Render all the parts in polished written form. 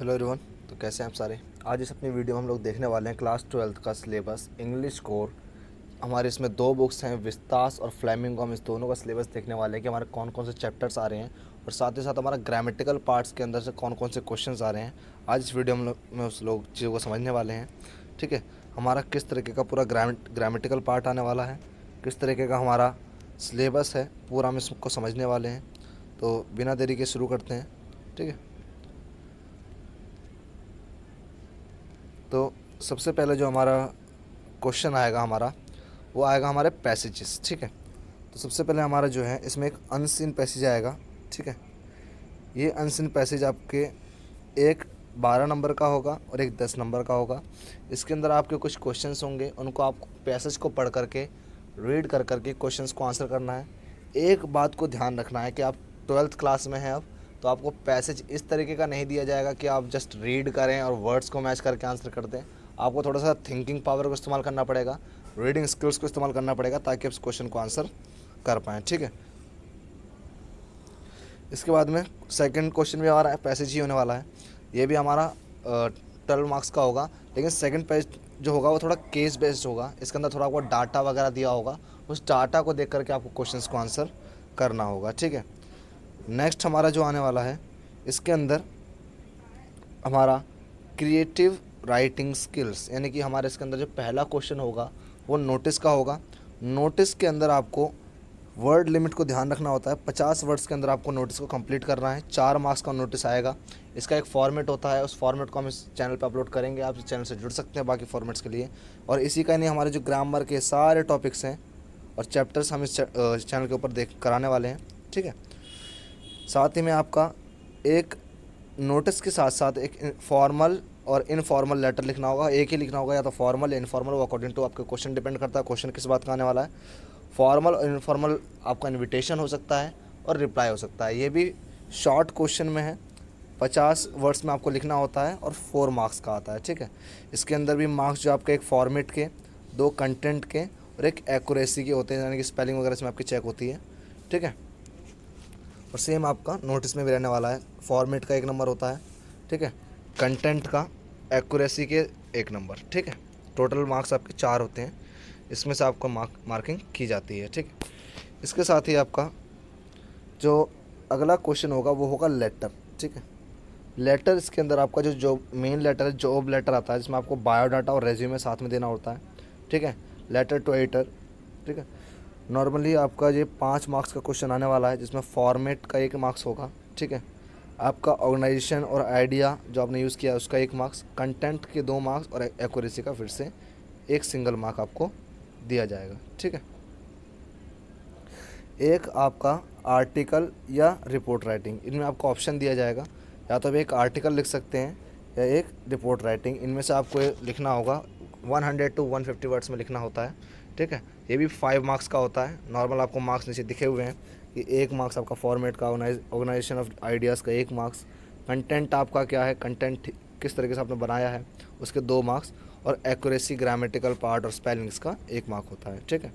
Hello everyone. तो कैसे हैं आप सारे। आज इस अपनी वीडियो में हम लोग देखने वाले हैं क्लास 12th का सिलेबस इंग्लिश कोर। हमारे इसमें दो बुक्स हैं, विस्तास और फ्लेमिंगो। हम इस दोनों का सिलेबस देखने वाले हैं कि हमारे कौन कौन से चैप्टर्स आ रहे हैं और साथ ही साथ हमारा ग्रामेटिकल पार्ट्स के अंदर से कौन कौन से क्वेश्चंस आ रहे हैं। आज इस वीडियो में उस लोग चीज़ों को समझने वाले हैं। ठीक है, हमारा किस तरीके का पूरा ग्रामेटिकल पार्ट आने वाला है, किस तरीके का हमारा सिलेबस है, पूरा हम इसको समझने वाले हैं। तो बिना देरी के शुरू करते हैं। ठीक है, तो सबसे पहले जो हमारा क्वेश्चन आएगा वो आएगा हमारे पैसेजेस। ठीक है, तो सबसे पहले हमारा जो है इसमें एक अनसीन पैसेज आएगा। ठीक है, ये अनसीन पैसेज आपके एक 12 नंबर का होगा और एक 10 नंबर का होगा। इसके अंदर आपके कुछ क्वेश्चंस होंगे, उनको आप पैसेज को पढ़ करके रीड कर करके क्वेश्चंस को आंसर करना है। एक बात को ध्यान रखना है कि आप 12th क्लास में हैं अब, तो आपको पैसेज इस तरीके का नहीं दिया जाएगा कि आप जस्ट रीड करें और वर्ड्स को मैच करके आंसर कर दें। आपको थोड़ा सा थिंकिंग पावर को इस्तेमाल करना पड़ेगा, रीडिंग स्किल्स को इस्तेमाल करना पड़ेगा ताकि आप इस क्वेश्चन को आंसर कर पाएँ। ठीक है, इसके बाद में सेकंड क्वेश्चन भी हमारा पैसेज ही होने वाला है। ये भी हमारा 12 मार्क्स का होगा, लेकिन सेकंड पेज जो होगा वो थोड़ा केस बेस्ड होगा। इसके अंदर थोड़ा आपको डाटा वगैरह दिया होगा, उस डाटा को देख करके आपको क्वेश्चंस को आंसर करना होगा। ठीक है, नेक्स्ट हमारा जो आने वाला है इसके अंदर हमारा क्रिएटिव राइटिंग स्किल्स, यानी कि हमारे इसके अंदर जो पहला क्वेश्चन होगा वो नोटिस का होगा। नोटिस के अंदर आपको वर्ड लिमिट को ध्यान रखना होता है। 50 वर्ड्स के अंदर आपको नोटिस को कंप्लीट करना है। 4 मार्क्स का नोटिस आएगा। इसका एक फॉर्मेट होता है, उस फॉर्मेट को हम इस चैनल पर अपलोड करेंगे। आप इस चैनल से जुड़ सकते हैं बाकी फॉर्मेट्स के लिए। और इसी का नहीं, हमारे जो ग्रामर के सारे टॉपिक्स हैं और चैप्टर्स हम इस चैनल के ऊपर देख कराने वाले हैं। ठीक है, साथ ही में आपका एक नोटिस के साथ साथ एक फॉर्मल और इनफॉर्मल लेटर लिखना होगा। एक ही लिखना होगा, या तो फॉर्मल या इनफॉर्मल, वो अकॉर्डिंग टू आपके क्वेश्चन डिपेंड करता है क्वेश्चन किस बात का आने वाला है। फॉर्मल और इनफॉर्मल आपका इनविटेशन हो सकता है और रिप्लाई हो सकता है। ये भी शॉर्ट क्वेश्चन में है, 50 वर्ड्स में आपको लिखना होता है और 4 मार्क्स का आता है। ठीक है, इसके अंदर भी मार्क्स जो आपके एक फॉर्मेट के, 2 कंटेंट के और एक एक्यूरेसी के होते हैं, यानी कि स्पेलिंग वगैरह इसमें आपकी चेक होती है। ठीक है, और सेम आपका नोटिस में भी रहने वाला है। फॉर्मेट का 1 नंबर होता है, ठीक है, कंटेंट का, एक्यूरेसी के 1 नंबर। ठीक है, टोटल मार्क्स आपके 4 होते हैं, इसमें से आपको मार्किंग की जाती है। ठीक है, इसके साथ ही आपका जो अगला क्वेश्चन होगा वो होगा लेटर। ठीक है, लेटर, इसके अंदर आपका जो मेन लेटर है, जॉब लेटर आता है, जिसमें आपको बायोडाटा और रेज्यूमे साथ में देना होता है। ठीक है, लेटर टू एडिटर। ठीक है, नॉर्मली आपका ये 5 मार्क्स का क्वेश्चन आने वाला है, जिसमें फॉर्मेट का 1 मार्क्स होगा। ठीक है, आपका ऑर्गेनाइजेशन और आइडिया जो आपने यूज़ किया उसका 1 मार्क्स, कंटेंट के 2 मार्क्स और एक्यूरेसी का फिर से 1 सिंगल मार्क आपको दिया जाएगा। ठीक है, एक आपका आर्टिकल या रिपोर्ट राइटिंग, इनमें आपको ऑप्शन दिया जाएगा, या तो आप एक आर्टिकल लिख सकते हैं या एक रिपोर्ट राइटिंग। इनमें से आपको लिखना होगा 100 to 150 वर्ड्स में लिखना होता है। ठीक है, ये भी 5 मार्क्स का होता है। नॉर्मल आपको मार्क्स नीचे दिखे हुए हैं कि 1 मार्क्स आपका फॉर्मेट का, ऑर्गेनाइजेशन ऑफ आइडियाज़ का 1 मार्क्स, कंटेंट आपका क्या है, कंटेंट किस तरीके से आपने बनाया है उसके 2 मार्क्स, और एक्यूरेसी, ग्रामेटिकल पार्ट और स्पेलिंग्स का 1 मार्क होता है। ठीक है,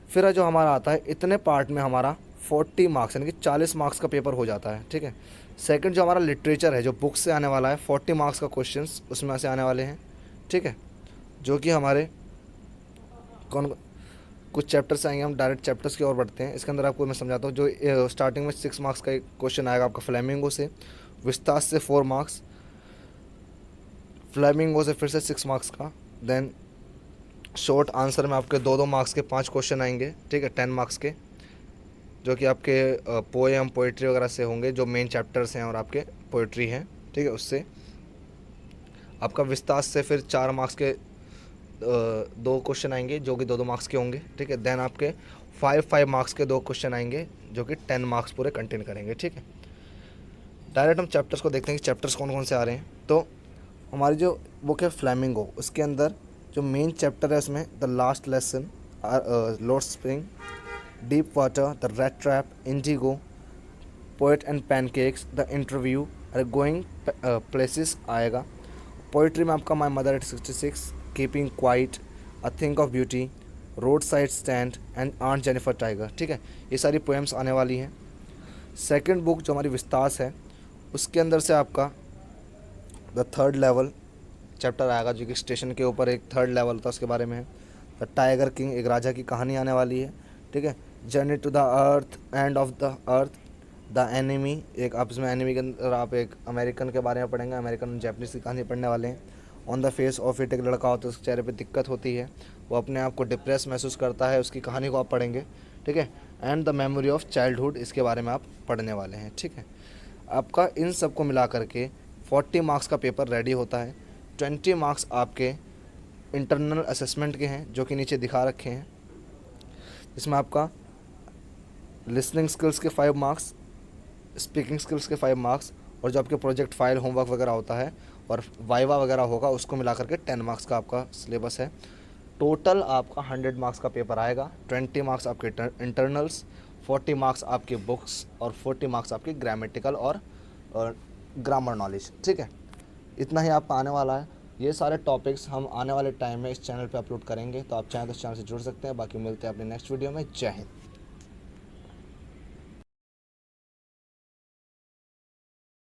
फिर जो हमारा आता है, इतने पार्ट में हमारा 40 मार्क्स यानी कि 40 मार्क्स का पेपर हो जाता है। ठीक है, सेकंड जो हमारा लिटरेचर है, जो बुक से आने वाला है, 40 मार्क्स का क्वेश्चंस उसमें से आने वाले हैं। ठीक है, जो कि हमारे कौन कुछ चैप्टर्स आएंगे, हम डायरेक्ट चैप्टर्स की ओर बढ़ते हैं। इसके अंदर आपको मैं समझाता हूँ। जो स्टार्टिंग में 6 मार्क्स का एक क्वेश्चन आएगा आपका फ्लेमिंगो से, विस्तास से 4 मार्क्स, फ्लेमिंगो से फिर से 6 मार्क्स का, देन शॉर्ट आंसर में आपके 2-2 मार्क्स के 5 क्वेश्चन आएंगे। ठीक है, 10 मार्क्स के, जो कि आपके पोएम, पोइट्री वगैरह से होंगे, जो मेन चैप्टर्स हैं और आपके पोइट्री हैं। ठीक है, उससे आपका विस्तास से फिर 4 मार्क्स के 2 क्वेश्चन आएंगे, जो कि 2-2 मार्क्स के होंगे। ठीक है, देन आपके 5-5 मार्क्स के 2 क्वेश्चन आएंगे, जो कि 10 मार्क्स पूरे कंटेन करेंगे। ठीक है, डायरेक्ट हम चैप्टर्स को देखते हैं कि चैप्टर्स कौन कौन से आ रहे हैं। तो हमारी जो बुक है फ्लेमिंगो, उसके अंदर जो मेन चैप्टर है उसमें the last lesson, lord spring, deep water, the red trap, indigo, poet and pancakes, the interview, going places आएगा। पोइट्री में आपका my mother at 66, keeping quiet, a thing of beauty, road side stand and aunt Jennifer tiger. ठीक है, ये सारी poems आने वाली हैं। सेकंड बुक जो हमारी विस्तास है, उसके अंदर से आपका द थर्ड लेवल चैप्टर आएगा, जो कि स्टेशन के ऊपर एक थर्ड लेवल था उसके बारे में है। द टाइगर किंग, एक राजा की कहानी आने वाली है, ठीक है। Journey to the earth, end of the earth, the enemy, एक आप इसमें एनिमी के अंदर आप एक अमेरिकन के बारे में पढ़ेंगे, अमेरिकन जैपनीज की कहानी पढ़ने वाले हैं। On the face of it, एक लड़का होता है उसके चेहरे पे दिक्कत होती है, वो अपने आप को डिप्रेस महसूस करता है, उसकी कहानी को आप पढ़ेंगे, ठीक है। And the memory of childhood, इसके बारे में आप पढ़ने वाले हैं, ठीक है। आपका इन सब को मिला करके 40 मार्क्स का पेपर रेडी होता है। 20 मार्क्स आपके इंटरनल असेसमेंट के हैं, जो कि नीचे दिखा रखे हैं। इसमें आपका लिसनिंग स्किल्स के 5 मार्क्स, स्पीकिंग स्किल्स के 5 मार्क्स, और जो आपके प्रोजेक्ट फाइल होमवर्क वगैरह होता है और वाइवा वगैरह होगा, उसको मिला करके 10 मार्क्स का आपका सिलेबस है। टोटल आपका 100 मार्क्स का पेपर आएगा। 20 मार्क्स आपके इंटरनल्स, 40 मार्क्स आपके बुक्स, और 40 मार्क्स आपके ग्रामेटिकल और ग्रामर नॉलेज, ठीक है। इतना ही आपका आने वाला है। ये सारे टॉपिक्स हम आने वाले टाइम में इस चैनल पे अपलोड करेंगे, तो आप चाहें तो इस चैनल से जुड़ सकते हैं। बाकी मिलते हैं अपने नेक्स्ट वीडियो में। जय हिंद।